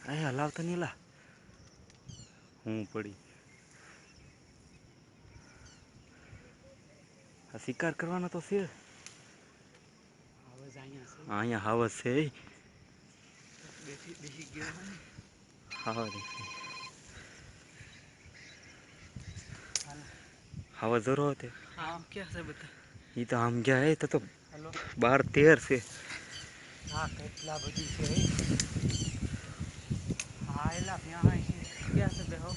અહીં હલાવતો નહીં લા હું પડી આ શિકાર કરવાનો તો છે અહીંયા હાવસ છે હાવસ હાવસ જરો होते आम क्या से बता ये तो आम क्या है तो 12-13 से हाँ કેટલા બધી છે હા એલા ત્યાં છે ક્યાં છે બેહો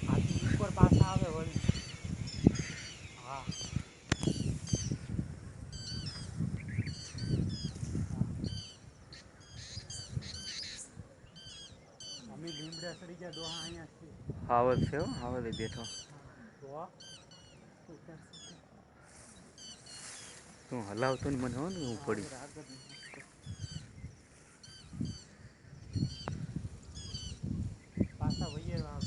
આથી ઉપર પાછા આવે વળી હા અમે લીમડા સડી ગયા ડોહા અહીંયા છે हावस છે હો हावस બેઠો તો ઉતર તું હલાવતો ને મને હો ને હું પડી પાછા વૈયે વાગ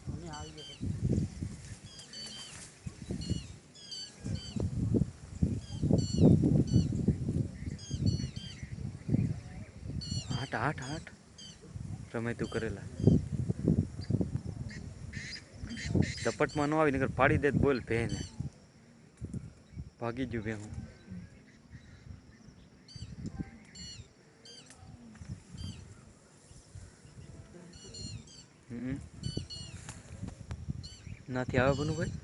અમે આવી ગયા હાટ હાટ હાટ રમે તું કરેલા ઝપટમાં ન આવી નકર પાડી દે બોલ ભેને ભાગી ગયું ભે હું નાથી આવે બનું ભાઈ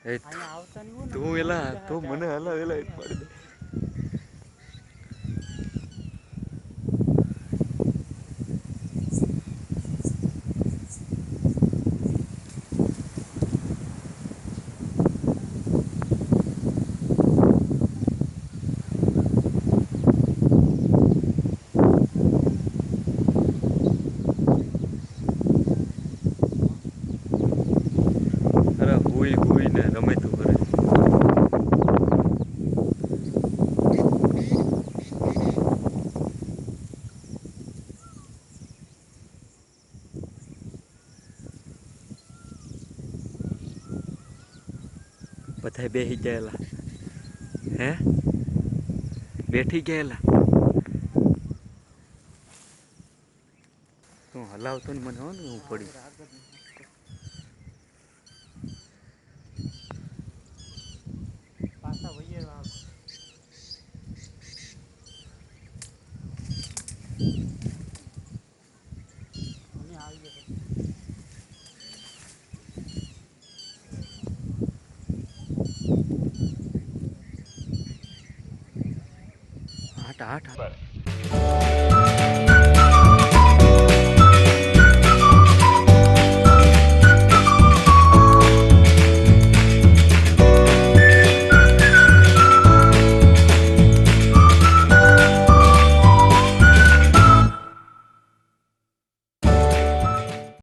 અહીંયા આવતા નહીં હોય ને તું એલા તો મને હલાવ એલા પાડી દે અરે હુઈ હુઈ ને રમે તું કરે બધા બેસી ગયેલા હે બેઠી ગયેલા તું હલાવતો ને મને હો ને હું પડી પાછા વૈયે વાગ અમે આવી ગયા હાટ હાટ હાટ